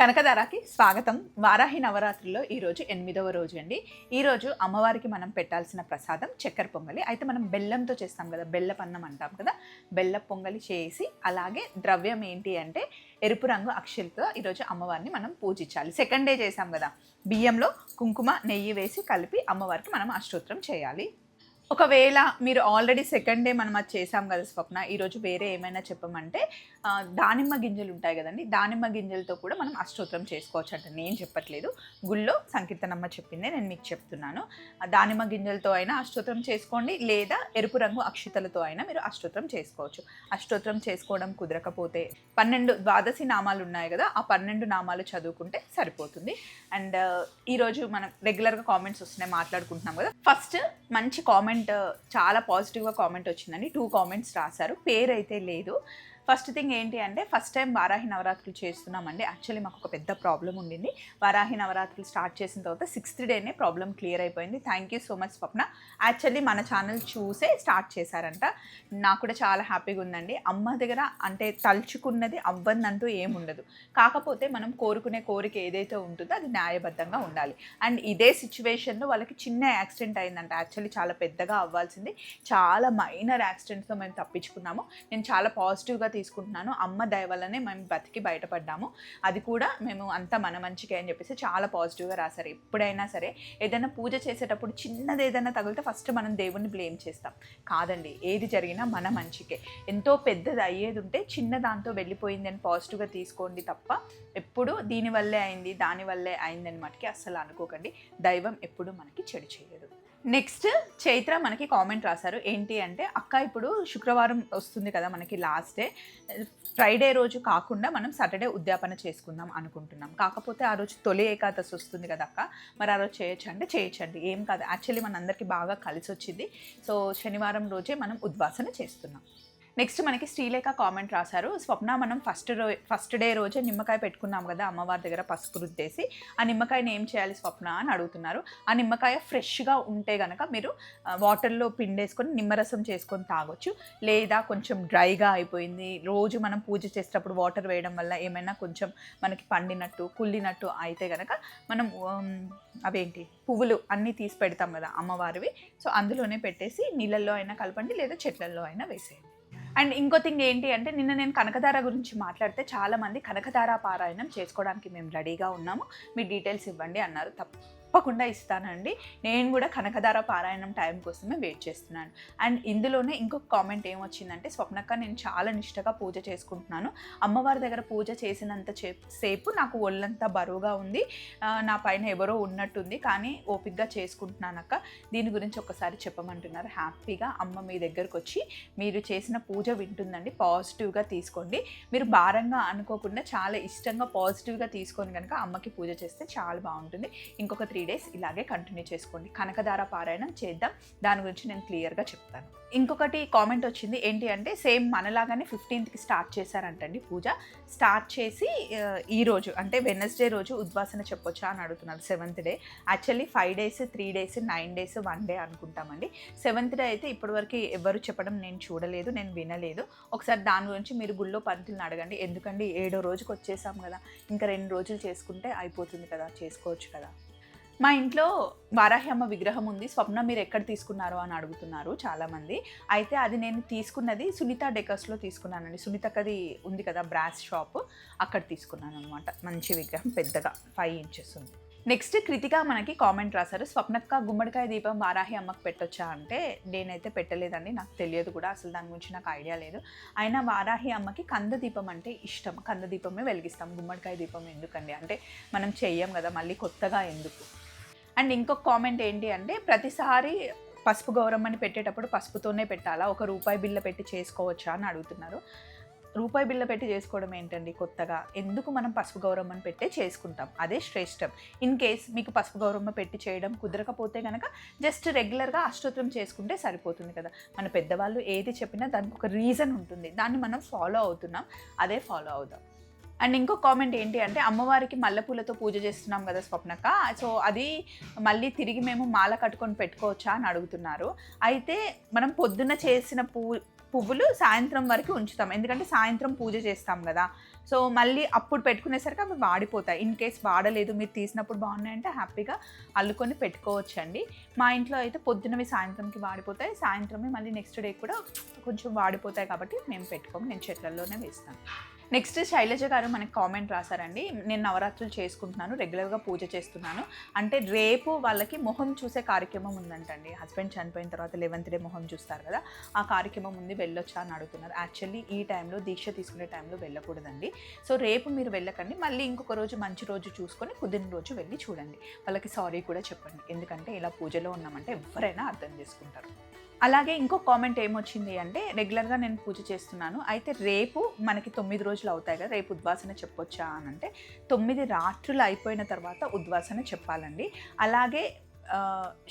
కనకధారకి స్వాగతం. వారాహి నవరాత్రుల్లో ఈరోజు 8వ రోజు అండి. ఈరోజు అమ్మవారికి మనం పెట్టాల్సిన ప్రసాదం చక్కెర పొంగలి. అయితే మనం బెల్లంతో చేస్తాం కదా, బెల్లపన్నం అంటాం కదా, బెల్ల పొంగలి చేసి అలాగే ద్రవ్యం ఏంటి అంటే ఎరుపు రంగు అక్షిలతో ఈరోజు అమ్మవారిని మనం పూజించాలి. సెకండ్ డే చేసాం కదా, బియ్యంలో కుంకుమ నెయ్యి వేసి కలిపి అమ్మవారికి మనం అష్టోత్తరం చేయాలి. ఒకవేళ మీరు ఆల్రెడీ సెకండ్ డే మనం అది చేసాం కదా స్వప్న, ఈరోజు వేరే ఏమైనా చెప్పమంటే దానిమ్మ గింజలు ఉంటాయి కదండి, దానిమ్మ గింజలతో కూడా మనం అష్టోత్తరం చేసుకోవచ్చు అంటే నేను చెప్పట్లేదు, గుళ్ళో సంకీర్తనమ్మ చెప్పిందే నేను మీకు చెప్తున్నాను. దానిమ్మ గింజలతో అయినా అష్టోత్తరం చేసుకోండి, లేదా ఎరుపు రంగు అక్షితలతో అయినా మీరు అష్టోత్తరం చేసుకోవచ్చు. అష్టోత్తరం చేసుకోవడం కుదరకపోతే 12 ద్వాదశి నామాలు ఉన్నాయి కదా, ఆ 12 నామాలు చదువుకుంటే సరిపోతుంది. అండ్ ఈరోజు మనం రెగ్యులర్గా కామెంట్స్ వస్తున్నాయి, మాట్లాడుకుంటున్నాం కదా. ఫస్ట్ మంచి కామెంట్, చాలా పాజిటివ్గా కామెంట్ వచ్చిందండి. 2 కామెంట్స్ రాశారు, పేరు అయితే లేదు. ఫస్ట్ థింగ్ ఏంటి అంటే, ఫస్ట్ టైం వారాహి నవరాత్రులు చేస్తున్నామండి. యాక్చువల్లీ మాకు ఒక పెద్ద ప్రాబ్లం ఉండింది. వారాహి నవరాత్రులు స్టార్ట్ చేసిన తర్వాత 6th డేనే ప్రాబ్లం క్లియర్ అయిపోయింది. Thank you so much Swapna. Actually మన ఛానల్ చూసే స్టార్ట్ చేశారంట. నాకు కూడా చాలా హ్యాపీగా ఉందండి. అమ్మ దగ్గర అంటే తలుచుకున్నది అవ్వందంటూ ఏముండదు. కాకపోతే మనం కోరుకునే కోరిక ఏదైతే ఉంటుందో అది న్యాయబద్ధంగా ఉండాలి. అండ్ ఇదే సిచ్యువేషన్లో వాళ్ళకి చిన్న యాక్సిడెంట్ అయిందంట. యాక్చువల్లీ చాలా పెద్దగా అవ్వాల్సింది, చాలా మైనర్ యాక్సిడెంట్తో మేము తప్పించుకున్నాము. నేను చాలా పాజిటివ్గా తీసుకుంటున్నాను. అమ్మ దయ వల్లనే మేము బతికి బయటపడ్డాము. అది కూడా మేము అంతా మన మంచికే అని చెప్పేసి చాలా పాజిటివ్గా రాశారు. ఎప్పుడైనా సరే ఏదైనా పూజ చేసేటప్పుడు చిన్నది ఏదైనా తగిలితే ఫస్ట్ మనం దేవుణ్ణి బ్లేమ్ చేస్తాం. కాదండి, ఏది జరిగినా మన మంచికే. ఎంతో పెద్దది అయ్యేది ఉంటే చిన్న దాంతో వెళ్ళిపోయింది అని పాజిటివ్గా తీసుకోండి తప్ప ఎప్పుడు దీనివల్లే అయింది దానివల్లే అయిందని మటుకి అస్సలు అనుకోకండి. దైవం ఎప్పుడు మనకి చెడు చేయదు. నెక్స్ట్ చైత్ర మనకి కామెంట్ రాశారు. ఏంటి అంటే, అక్క ఇప్పుడు శుక్రవారం వస్తుంది కదా మనకి లాస్ట్ డే, ఫ్రైడే రోజు కాకుండా మనం సాటర్డే ఉద్యాపన చేసుకుందాం అనుకుంటున్నాం. కాకపోతే ఆ రోజు తొలి ఏకాదశి వస్తుంది కదా అక్క, మరి ఆ రోజు చేయొచ్చు అంటే చేయొచ్చండి, ఏం కాదు. యాక్చువల్లీ మనందరికీ బాగా కలిసి వచ్చింది. సో శనివారం రోజే మనం ఉద్వాసన చేస్తున్నాం. నెక్స్ట్ మనకి శ్రీలేఖ కామెంట్ రాశారు. స్వప్న, మనం ఫస్ట్ డే రోజే నిమ్మకాయ పెట్టుకున్నాం కదా అమ్మవారి దగ్గర పసుపు రుద్దేసి, ఆ నిమ్మకాయని ఏం చేయాలి స్వప్న అని అడుగుతున్నారు. ఆ నిమ్మకాయ ఫ్రెష్గా ఉంటే కనుక మీరు వాటర్లో పిండేసుకొని నిమ్మరసం చేసుకొని తాగొచ్చు. లేదా కొంచెం డ్రైగా అయిపోయింది, రోజు మనం పూజ చేసేటప్పుడు వాటర్ వేయడం వల్ల ఏమైనా కొంచెం మనకి పండినట్టు కుళ్ళినట్టు అయితే కనుక మనం అవేంటి పువ్వులు అన్నీ తీసి పెడతాం కదా అమ్మవారివి, సో అందులోనే పెట్టేసి నీళ్ళల్లో అయినా కలపండి, లేదా చెట్లల్లో అయినా వేసేయండి. అండ్ ఇంకో థింగ్ ఏంటి అంటే, నిన్న నేను కనకధార గురించి మాట్లాడితే చాలామంది కనకధార పారాయణం చేసుకోవడానికి మేము రెడీగా ఉన్నాము, మీ డీటెయిల్స్ ఇవ్వండి అన్నారు. తప్పకుండా ఇస్తానండి. నేను కూడా కనకధార పారాయణం టైం కోసమే వెయిట్ చేస్తున్నాను. అండ్ ఇందులోనే ఇంకొక కామెంట్ ఏమొచ్చిందంటే, స్వప్నక్క, నేను చాలా నిష్టగా పూజ చేసుకుంటున్నాను. అమ్మవారి దగ్గర పూజ చేసినంత సేపు నాకు ఒళ్ళంతా బరువుగా ఉంది, నా పైన ఎవరో ఉన్నట్టుంది, కానీ ఓపిక్గా చేసుకుంటున్నానక్క, దీని గురించి ఒకసారి చెప్పమంటున్నారు. హ్యాపీగా అమ్మ మీ దగ్గరకు వచ్చి మీరు చేసిన పూజ వింటుందండి. పాజిటివ్గా తీసుకోండి. మీరు భారంగా అనుకోకుండా చాలా ఇష్టంగా పాజిటివ్గా తీసుకొని కనుక అమ్మకి పూజ చేస్తే చాలా బాగుంటుంది. ఇంకొక 3 days ఇలాగే కంటిన్యూ చేసుకోండి. కనకధార పారాయణం చేద్దాం, దాని గురించి నేను క్లియర్గా చెప్తాను. ఇంకొకటి కామెంట్ వచ్చింది. ఏంటి అంటే, సేమ్ మనలాగానే 15th స్టార్ట్ చేశారంటండి పూజ. స్టార్ట్ చేసి ఈరోజు అంటే వెనస్డే రోజు ఉద్వాసన చెప్పొచ్చా అని అడుగుతున్నారు. 7th day. Actually 5 days 3 days 9 days 1 day అనుకుంటామండి. 7th day అయితే ఇప్పటివరకు ఎవరు చెప్పడం నేను చూడలేదు, నేను వినలేదు. ఒకసారి దాని గురించి మీరు గుళ్ళో పంతులను అడగండి. ఎందుకండి 7వ రోజుకి వచ్చేసాం కదా, ఇంకా 2 రోజులు చేసుకుంటే అయిపోతుంది కదా, చేసుకోవచ్చు కదా. మా ఇంట్లో వారాహి అమ్మ విగ్రహం ఉంది స్వప్న, మీరు ఎక్కడ తీసుకున్నారు అని అడుగుతున్నారు చాలామంది. అయితే అది నేను తీసుకున్నది సునీత డెకర్స్లో తీసుకున్నానండి. సునీతకది ఉంది కదా బ్రాస్ షాప్, అక్కడ తీసుకున్నాను అనమాట. మంచి విగ్రహం, పెద్దగా 5 inches ఉంది. నెక్స్ట్ కృతిక మనకి కామెంట్ రాశారు. స్వప్నక్క, గుమ్మడికాయ దీపం వారాహి అమ్మకి పెట్టొచ్చా అంటే, నేనైతే పెట్టలేదండి, నాకు తెలియదు కూడా, అసలు దాని గురించి నాకు ఐడియా లేదు. అయినా వారాహి అమ్మకి కంద దీపం అంటే ఇష్టం, కంద దీపమే వెలిగిస్తాం. గుమ్మడికాయ దీపం ఎందుకండి అంటే మనం చెయ్యం కదా, మళ్ళీ కొత్తగా ఎందుకు. అండ్ ఇంకొక కామెంట్ ఏంటి అంటే, ప్రతిసారి పసుపు గౌరమ్మని పెట్టేటప్పుడు పసుపుతోనే పెట్టాలా, ఒక రూపాయి బిళ్ళ పెట్టి చేసుకోవచ్చా అని అడుగుతున్నారు. రూపాయి బిళ్ళ పెట్టి చేసుకోవడం ఏంటండి కొత్తగా, ఎందుకు మనం పసుపు గౌరమ్మని పెట్టే చేసుకుంటాం, అదే శ్రేష్టం. ఇన్ కేస్ మీకు పసుపు గౌరమ్మ పెట్టి చేయడం కుదరకపోతే కనుక జస్ట్ రెగ్యులర్గా అష్టోత్తరం చేసుకుంటే సరిపోతుంది కదా. మన పెద్దవాళ్ళు ఏది చెప్పినా దానికి ఒక రీజన్ ఉంటుంది, దాన్ని మనం ఫాలో అవుతున్నాం, అదే ఫాలో అవుదాం. అండ్ ఇంకో కామెంట్ ఏంటి అంటే అమ్మవారికి మల్లెపూలతో పూజ చేస్తున్నాం కదా స్వప్నక్క, సో అది మళ్ళీ తిరిగి మేము మాల కట్టుకొని పెట్టుకోవచ్చా అని అడుగుతున్నారు. అయితే మనం పొద్దున్న చేసిన పువ్వులు సాయంత్రం వరకు ఉంచుతాం, ఎందుకంటే సాయంత్రం పూజ చేస్తాం కదా. సో మళ్ళీ అప్పుడు పెట్టుకునేసరికి అవి వాడిపోతాయి. ఇన్ కేస్ వాడలేదు, మీరు తీసినప్పుడు బాగున్నాయంటే హ్యాపీగా అల్లుకొని పెట్టుకోవచ్చండి. మా ఇంట్లో అయితే పొద్దునవి సాయంత్రంకి వాడిపోతాయి, సాయంత్రమే మళ్ళీ నెక్స్ట్ డే కూడా కొంచెం వాడిపోతాయి కాబట్టి మేము పెట్టుకోము, నేను చెట్లలోనే వేస్తాను. నెక్స్ట్ శైలజ గారు మనకి కామెంట్ రాశారండి, నేను నవరాత్రులు చేసుకుంటున్నాను, రెగ్యులర్గా పూజ చేస్తున్నాను, అంటే రేపు వాళ్ళకి మొహం చూసే కార్యక్రమం ఉందంటండి. హస్బెండ్ చనిపోయిన తర్వాత 11th డే మొహం చూస్తారు కదా, ఆ కార్యక్రమం ఉంది, వెళ్ళొచ్చా అని అడుగుతున్నారు. యాక్చువల్లీ ఈ టైంలో దీక్ష తీసుకునే టైంలో వెళ్ళకూడదండి. సో రేపు మీరు వెళ్ళకండి, మళ్ళీ ఇంకొక రోజు మంచి రోజు చూసుకొని కుదిరిన రోజు వెళ్ళి చూడండి. వాళ్ళకి సారీ కూడా చెప్పండి, ఎందుకంటే ఇలా పూజలో ఉన్నామంటే ఎవరైనా అర్థం చేసుకుంటారు. అలాగే ఇంకో కామెంట్ ఏమొచ్చింది అంటే, రెగ్యులర్గా నేను పూజ చేస్తున్నాను, అయితే రేపు మనకి 9 రోజులు అవుతాయి కదా, రేపు ఉద్వాసన చెప్పొచ్చా అని అంటే 9 రాత్రులు అయిపోయిన తర్వాత ఉద్వాసన చెప్పాలండి. అలాగే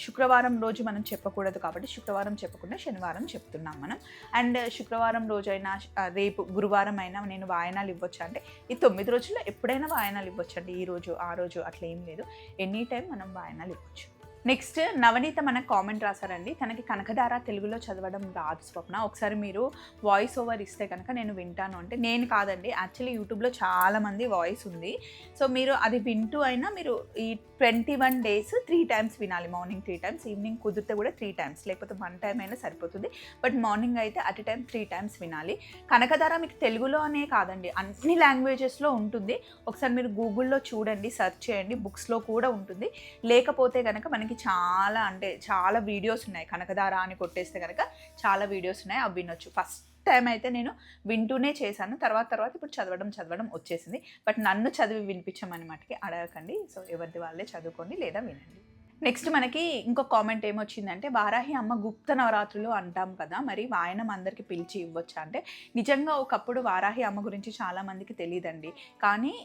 శుక్రవారం రోజు మనం చెప్పకూడదు కాబట్టి శుక్రవారం చెప్పకుండా శనివారం చెప్తున్నాం మనం. అండ్ శుక్రవారం రోజైనా రేపు గురువారం అయినా నేను వాయనాలు ఇవ్వచ్చు అంటే ఈ 9 రోజుల్లో ఎప్పుడైనా వాయనాలు ఇవ్వచ్చు అండి, ఈ రోజు ఆ రోజు అట్లా ఏం లేదు, ఎనీ టైం మనం వాయనాలు ఇవ్వచ్చు. నెక్స్ట్ నవనీత మనకు కామెంట్ రాశారండి, తనకి కనకధార తెలుగులో చదవడం రాదు స్వప్న, ఒకసారి మీరు వాయిస్ ఓవర్ ఇస్తే కనుక నేను వింటాను అంటే, నేను కాదండి, యాక్చువల్లీ యూట్యూబ్లో చాలామంది వాయిస్ ఉంది, సో మీరు అది వింటూ అయినా మీరు ఈ 21 days 3 times వినాలి, మార్నింగ్ 3 times, ఈవినింగ్ కుదిరితే కూడా 3 times, లేకపోతే 1 time అయినా సరిపోతుంది, బట్ మార్నింగ్ అయితే అట్ టైం 3 times వినాలి. కనకధార మీకు తెలుగులో అనే కాదండి, అన్ని లాంగ్వేజెస్లో ఉంటుంది, ఒకసారి మీరు గూగుల్లో చూడండి, సెర్చ్ చేయండి, బుక్స్లో కూడా ఉంటుంది. లేకపోతే కనుక మనకి చాలా వీడియోస్ ఉన్నాయి, కనకధార అని కొట్టేస్తే కనుక చాలా వీడియోస్ ఉన్నాయి, అవి వినొచ్చు. ఫస్ట్ టైం అయితే నేను వింటూనే చేశాను, తర్వాత ఇప్పుడు చదవడం వచ్చేసింది, బట్ నన్ను చదివి వినిపించమని మటుకి అడగకండి. సో ఎవరిది వాళ్ళే చదువుకోండి లేదా వినండి. నెక్స్ట్ మనకి ఇంకో కామెంట్ ఏమొచ్చిందంటే, వారాహి అమ్మ గుప్త నవరాత్రులు అంటాం కదా, మరి వాయనం అందరికి పిలిచి ఇవ్వచ్చా అంటే, నిజంగా ఒకప్పుడు వారాహి అమ్మ గురించి చాలామందికి తెలియదండి, కానీ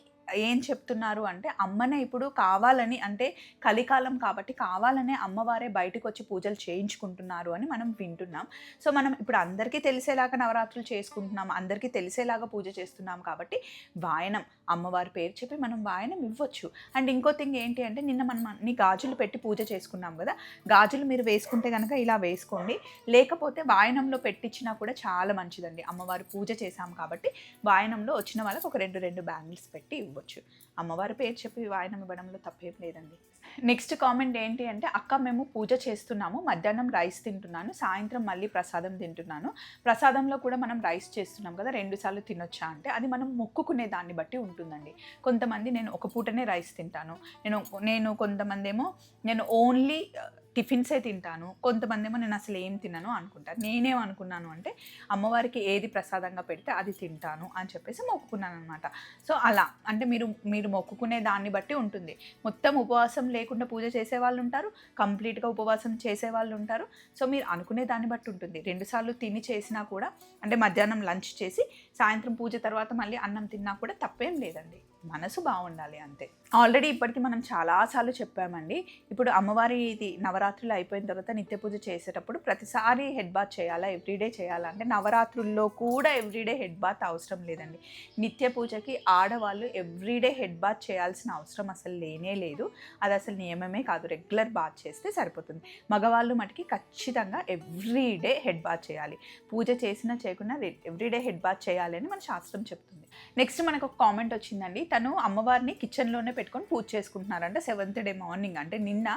ఏం చెప్తున్నారు అంటే అమ్మనే ఇప్పుడు కావాలని, అంటే కలికాలం కాబట్టి కావాలనే అమ్మవారే బయటకు వచ్చి పూజలు చేయించుకుంటున్నారు అని మనం వింటున్నాం. సో మనం ఇప్పుడు అందరికీ తెలిసేలాగా నవరాత్రులు చేసుకుంటున్నాం, అందరికీ తెలిసేలాగా పూజ చేస్తున్నాం కాబట్టి వాయనం అమ్మవారి పేరు చెప్పి మనం వాయనం ఇవ్వచ్చు. అండ్ ఇంకో థింగ్ ఏంటి అంటే, నిన్న మనం అన్ని గాజులు పెట్టి పూజ చేసుకున్నాం కదా, గాజులు మీరు వేసుకుంటే కనుక ఇలా వేసుకోండి, లేకపోతే వాయనంలో పెట్టించినా కూడా చాలా మంచిదండి. అమ్మవారి పూజ చేశాం కాబట్టి వాయనంలో వచ్చిన వాళ్ళకి ఒక 2 బ్యాంగిల్స్ పెట్టి ఇవ్వచ్చు. అమ్మవారి పేరు చెప్పి వాయనం ఇవ్వడంలో తప్పేం లేదండి. నెక్స్ట్ కామెంట్ ఏంటి అంటే, అక్క మేము పూజ చేస్తున్నాము, మధ్యాహ్నం రైస్ తింటున్నాను, సాయంత్రం మళ్ళీ ప్రసాదం తింటున్నాను, ప్రసాదంలో కూడా మనం రైస్ చేస్తున్నాం కదా, 2 సార్లు తినొచ్చా అంటే, అది మనం మొక్కుకునే దాన్ని బట్టి ఉంటుందండి. కొంతమంది నేను ఒక పూటనే రైస్ తింటాను, నేను కొంతమంది ఏమో నేను ఓన్లీ టిఫిన్సే తింటాను, కొంతమంది ఏమో నేను అసలు ఏం తినను అనుకుంటాను. నేనేమనుకున్నాను అంటే, అమ్మవారికి ఏది ప్రసాదంగా పెడితే అది తింటాను అని చెప్పేసి మొక్కుకున్నాను అనమాట. సో అలా అంటే మీరు మొక్కుకునే దాన్ని బట్టి ఉంటుంది. మొత్తం ఉపవాసం లేకుండా పూజ చేసే వాళ్ళు ఉంటారు, కంప్లీట్గా ఉపవాసం చేసే వాళ్ళు ఉంటారు. సో మీరు అనుకునే దాన్ని బట్టి ఉంటుంది. 2 సార్లు తిని చేసినా కూడా, అంటే మధ్యాహ్నం లంచ్ చేసి సాయంత్రం పూజ తర్వాత మళ్ళీ అన్నం తిన్నా కూడా తప్పేం లేదండి, మనసు బాగుండాలి అంతే. ఆల్రెడీ ఇప్పటికీ మనం చాలాసార్లు చెప్పామండి, ఇప్పుడు అమ్మవారి ఇది నవరాత్రులు అయిపోయిన తర్వాత నిత్య పూజ చేసేటప్పుడు ప్రతిసారి హెడ్ బాత్ చేయాలా, ఎవ్రీడే చేయాలా అంటే, నవరాత్రుల్లో కూడా ఎవ్రీడే హెడ్ బాత్ అవసరం లేదండి. నిత్య పూజకి ఆడవాళ్ళు ఎవ్రీడే హెడ్ బాత్ చేయాల్సిన అవసరం అసలు లేనే లేదు, అది అసలు నియమమే కాదు, రెగ్యులర్ బాత్ చేస్తే సరిపోతుంది. మగవాళ్ళు మటుకి ఖచ్చితంగా ఎవ్రీడే హెడ్ బాత్ చేయాలి, పూజ చేసినా చేయకుండా ఎవ్రీడే హెడ్ బాత్ చేయాలి అని మన శాస్త్రం చెప్తుంది. నెక్స్ట్ మనకు ఒక కామెంట్ వచ్చిందండి, తను అమ్మవారిని కిచెన్లోనే పెట్టుకొని పూజ చేసుకుంటున్నారంట 7th day మార్నింగ్, అంటే నిన్న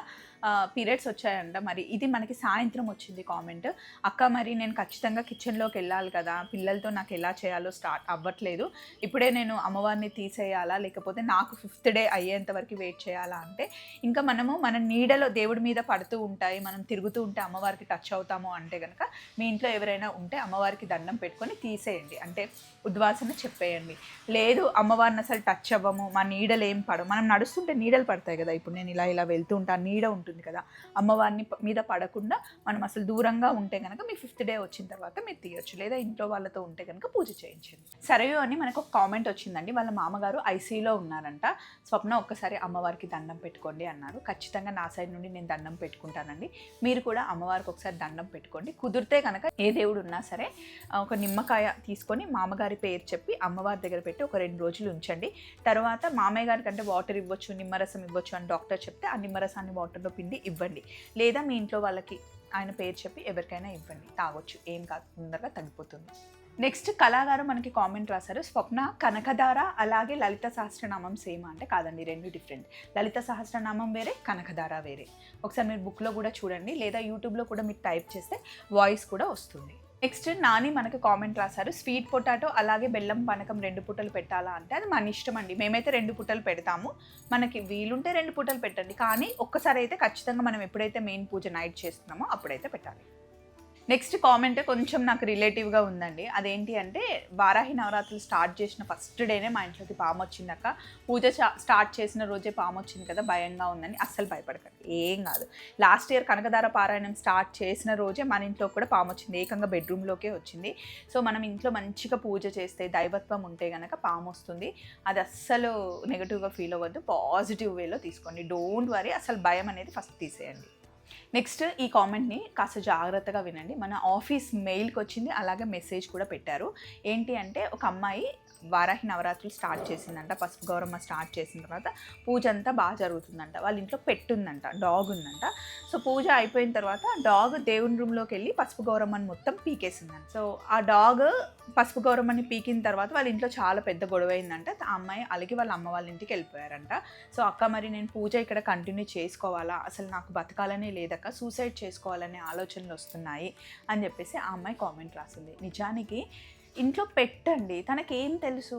పీరియడ్స్ వచ్చాయంట. మరి ఇది మనకి సాయంత్రం వచ్చింది కామెంట్. అక్క మరి నేను ఖచ్చితంగా కిచెన్లోకి వెళ్ళాలి కదా, పిల్లలతో నాకు ఎలా చేయాలో స్టార్ట్ అవ్వట్లేదు, ఇప్పుడే నేను అమ్మవారిని తీసేయాలా లేకపోతే నాకు 5th day అయ్యేంత వరకు వెయిట్ చేయాలా అంటే, ఇంకా మన నీడలో దేవుడి మీద పడుతూ ఉంటాయి, మనం తిరుగుతూ ఉంటే అమ్మవారికి టచ్ అవుతాము అంటే కనుక మీ ఇంట్లో ఎవరైనా ఉంటే అమ్మవారికి దండం పెట్టుకొని తీసేయండి, అంటే ఉద్వాసన చెప్పేయండి. లేదు అమ్మవారిని అసలు టచ్ అవ్వము, మా నీడలు ఏం పడవు, మనం నడుస్తుంటే నీడలు పడతాయి కదా, ఇప్పుడు నేను ఇలా వెళ్తూ ఉంటాను, నీడ ఉంటుంది కదా, అమ్మవారిని మీద పడకుండా మనం అసలు దూరంగా ఉంటే కనుక మీ 5th day వచ్చిన తర్వాత మీరు తీయొచ్చు, లేదా ఇంట్లో వాళ్ళతో ఉంటే కనుక పూజ చేయించండి. సరేయో అని మనకు ఒక కామెంట్ వచ్చిందండి, వాళ్ళ మామగారు ఐసీయూలో ఉన్నారంట, స్వప్న ఒక్కసారి అమ్మవారికి దండం పెట్టుకోండి అన్నారు. ఖచ్చితంగా నా సైడ్ నుండి నేను దండం పెట్టుకుంటానండి, మీరు కూడా అమ్మవారికి ఒకసారి దండం పెట్టుకోండి. కుదిరితే కనుక ఏ దేవుడు ఉన్నా సరే ఒక నిమ్మకాయ తీసుకొని మామగారి పేరు చెప్పి అమ్మవారి అమ్మవారి దగ్గర పెట్టి ఒక 2 రోజులు ఉంచండి. తర్వాత మామయ్య గారి కంటే వాటర్ ఇవ్వచ్చు, నిమ్మరసం ఇవ్వచ్చు అని డాక్టర్ చెప్తే ఆ నిమ్మరసాన్ని వాటర్లో పిండి ఇవ్వండి. లేదా మీ ఇంట్లో వాళ్ళకి ఆయన పేరు చెప్పి ఎవరికైనా ఇవ్వండి, తాగొచ్చు, ఏం కాదు, తొందరగా తగ్గిపోతుంది. నెక్స్ట్ కళాగారు మనకి కామెంట్ రాశారు, స్వప్న కనకధార అలాగే లలిత సహస్రనామం సేమ్ అంటే కాదండి, 2 డిఫరెంట్. లలిత సహస్రనామం వేరే, కనకధార వేరే. ఒకసారి మీరు బుక్లో కూడా చూడండి, లేదా యూట్యూబ్లో కూడా మీరు టైప్ చేస్తే వాయిస్ కూడా వస్తుంది. నెక్స్ట్ నాని మనకి కామెంట్ రాశారు, స్వీట్ పొటాటో అలాగే బెల్లం పానకం 2 పూటలు పెట్టాలా అంటే అది మన ఇష్టం అండి. మేమైతే 2 పూటలు పెడతాము, మనకి వీలుంటే 2 పూటలు పెట్టండి. కానీ ఒక్కసారి అయితే ఖచ్చితంగా మనం ఎప్పుడైతే మెయిన్ పూజ నైట్ చేస్తున్నామో అప్పుడైతే పెట్టాలి. నెక్స్ట్ కామెంట్ కొంచెం నాకు రిలేటివ్గా ఉందండి. అదేంటి అంటే వారాహి నవరాత్రులు స్టార్ట్ చేసిన ఫస్ట్ డేనే మా ఇంట్లోకి పాము వచ్చిందాక, పూజ స్టార్ట్ చేసిన రోజే పాము వచ్చింది కదా, భయంగా ఉందని. అస్సలు భయపడకండి, ఏం కాదు. లాస్ట్ ఇయర్ కనకధార పారాయణం స్టార్ట్ చేసిన రోజే మన ఇంట్లో కూడా పాము వచ్చింది, ఏకంగా బెడ్రూమ్లోకే వచ్చింది. సో మనం ఇంట్లో మంచిగా పూజ చేస్తే, దైవత్వం ఉంటే కనుక పాము వస్తుంది. అది అస్సలు నెగిటివ్గా ఫీల్ అవ్వద్దు, పాజిటివ్ వేలో తీసుకోండి. డోంట్ వరీ, అసలు భయం అనేది ఫస్ట్ తీసేయండి. నెక్స్ట్ ఈ కామెంట్ని కాస్త జాగ్రత్తగా వినండి. మన ఆఫీస్ మెయిల్కి వచ్చింది, అలాగే మెసేజ్ కూడా పెట్టారు. ఏంటి అంటే ఒక అమ్మాయి వారాహి నవరాత్రులు స్టార్ట్ చేసిందంట, పసుపు గౌరమ్మ స్టార్ట్ చేసిన తర్వాత పూజ అంతా బాగా జరుగుతుందంట. వాళ్ళ ఇంట్లో పెట్టుందంట, డాగ్ ఉందంట. సో పూజ అయిపోయిన తర్వాత డాగ్ దేవుని రూమ్లోకి వెళ్ళి పసుపు గౌరమ్మని మొత్తం పీకేసిందంట. సో ఆ డాగ్ పసుపు గౌరమ్మని పీకిన తర్వాత వాళ్ళ ఇంట్లో చాలా పెద్ద గొడవ అయిందంట. ఆ అమ్మాయి అలాగే వాళ్ళ అమ్మ వాళ్ళ ఇంటికి వెళ్ళిపోయారంట. సో అక్క, మరి నేను పూజ ఇక్కడ కంటిన్యూ చేసుకోవాలా, అసలు నాకు బతకాలనే లేదక్క, సూసైడ్ చేసుకోవాలనే ఆలోచనలు వస్తున్నాయి అని చెప్పేసి ఆ అమ్మాయి కామెంట్ రాసింది. నిజానికి ఇంట్లో పెట్టండి, తనకేం తెలుసు.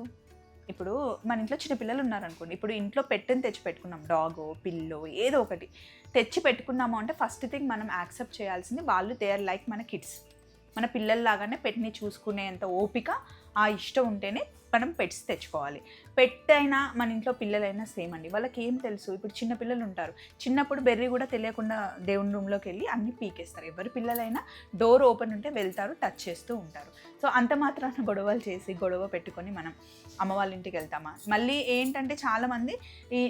ఇప్పుడు మన ఇంట్లో చిన్న పిల్లలు ఉన్నారనుకోండి, ఇప్పుడు ఇంట్లో పెట్టని తెచ్చి పెట్టుకున్నాం, డాగో పిల్లో ఏదో ఒకటి తెచ్చి పెట్టుకున్నాము అంటే ఫస్ట్ థింగ్ మనం యాక్సెప్ట్ చేయాల్సింది వాళ్ళు దే ఆర్ లైక్ మన కిడ్స్. మన పిల్లల్లాగానే పెట్టిని చూసుకునేంత ఓపిక, ఆ ఇష్టం ఉంటేనే మనం పెట్స్ తెచ్చుకోవాలి. పెట్ అయినా మన ఇంట్లో పిల్లలైనా సేమ్ అండి. వాళ్ళకి ఏం తెలుసు. ఇప్పుడు చిన్న పిల్లలు ఉంటారు, చిన్నప్పుడు బెర్రీ కూడా తెలియకుండా దేవుని రూమ్లోకి వెళ్ళి అన్నీ పీకేస్తారు. ఎవరి పిల్లలైనా డోర్ ఓపెన్ ఉంటే వెళ్తారు, టచ్ చేస్తూ ఉంటారు. సో అంత మాత్రాన గొడవలు చేసి గొడవ పెట్టుకొని మనం అమ్మ వాళ్ళ ఇంటికి వెళ్తామా? మళ్ళీ ఏంటంటే చాలామంది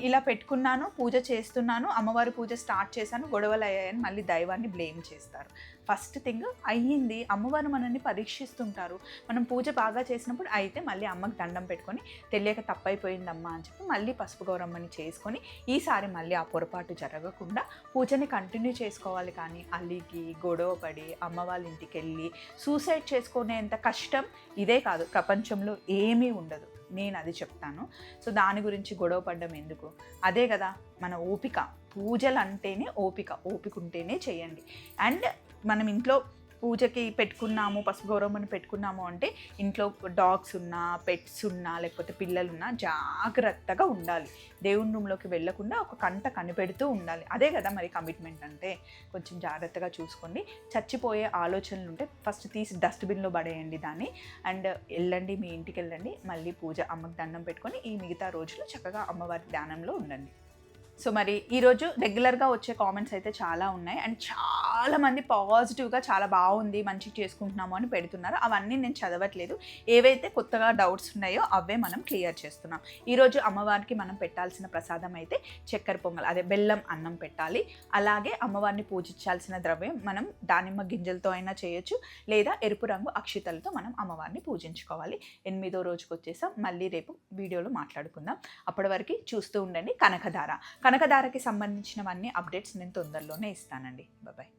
ఇలా పెట్టుకున్నాను, పూజ చేస్తున్నాను, అమ్మవారి పూజ స్టార్ట్ చేశాను, గొడవలు అయ్యాయని మళ్ళీ దైవాన్ని బ్లేమ్ చేస్తారు. ఫస్ట్ థింగ్ అయ్యింది, అమ్మవారు మనల్ని పరీక్షిస్తుంటారు. మనం పూజ బాగా చేసినప్పుడు అయితే మళ్ళీ అమ్మకి దండం పెట్టుకొని తెలియక తప్పైపోయిందమ్మా అని చెప్పి మళ్ళీ పసుపు గౌరమ్మని చేసుకొని ఈసారి మళ్ళీ ఆ పొరపాటు జరగకుండా పూజని కంటిన్యూ చేసుకోవాలి. కానీ అలిగి గొడవ పడి అమ్మ వాళ్ళ ఇంటికి వెళ్ళి సూసైడ్ చేసుకునేంత కష్టం ఇదే కాదు, ప్రపంచంలో ఏమీ ఉండదు. నేను అది చెప్తాను. సో దాని గురించి గొడవ పడ్డం ఎందుకు? అదే కదా మన ఓపిక. పూజలు అంటేనే ఓపిక, ఓపిక ఉంటేనే చేయండి. అండ్ మనం ఇంట్లో పూజకి పెట్టుకున్నాము, పసుపు గౌరమ్మని పెట్టుకున్నాము అంటే ఇంట్లో డాగ్స్ ఉన్నా, పెట్స్ ఉన్నా, లేకపోతే పిల్లలున్నా జాగ్రత్తగా ఉండాలి. దేవుని రూమ్లోకి వెళ్ళకుండా ఒక కంట కనిపెడుతూ ఉండాలి. అదే కదా మరి కమిట్మెంట్ అంటే. కొంచెం జాగ్రత్తగా చూసుకోండి. చచ్చిపోయే ఆలోచనలు ఉంటే ఫస్ట్ తీసి డస్ట్బిన్లో పడేయండి దాన్ని. అండ్ వెళ్ళండి, మీ ఇంటికి వెళ్ళండి, మళ్ళీ పూజ అమ్మకి దండం పెట్టుకొని ఈ మిగతా రోజులు చక్కగా అమ్మవారి ధ్యానంలో ఉండండి. సో మరి ఈరోజు రెగ్యులర్గా వచ్చే కామెంట్స్ అయితే చాలా ఉన్నాయి. అండ్ చాలామంది పాజిటివ్గా చాలా బాగుంది, మంచిగా చేసుకుంటున్నాము అని పెడుతున్నారు. అవన్నీ నేను చదవట్లేదు. ఏవైతే కొత్తగా డౌట్స్ ఉన్నాయో అవే మనం క్లియర్ చేస్తున్నాం. ఈరోజు అమ్మవారికి మనం పెట్టాల్సిన ప్రసాదం అయితే చక్కెర పొంగల్, అదే బెల్లం అన్నం పెట్టాలి. అలాగే అమ్మవారిని పూజించాల్సిన ద్రవ్యం మనం దానిమ్మ గింజలతో అయినా చేయొచ్చు, లేదా ఎరుపు రంగు అక్షితలతో మనం అమ్మవారిని పూజించుకోవాలి. 8వ రోజుకి వచ్చేసాం. మళ్ళీ రేపు వీడియోలో మాట్లాడుకుందాం. అప్పటి వరకు చూస్తూ ఉండండి కనకధార. కనకధారకి సంబంధించినవన్నీ అప్డేట్స్ నేను తొందరలోనే ఇస్తానండి. బాయ్.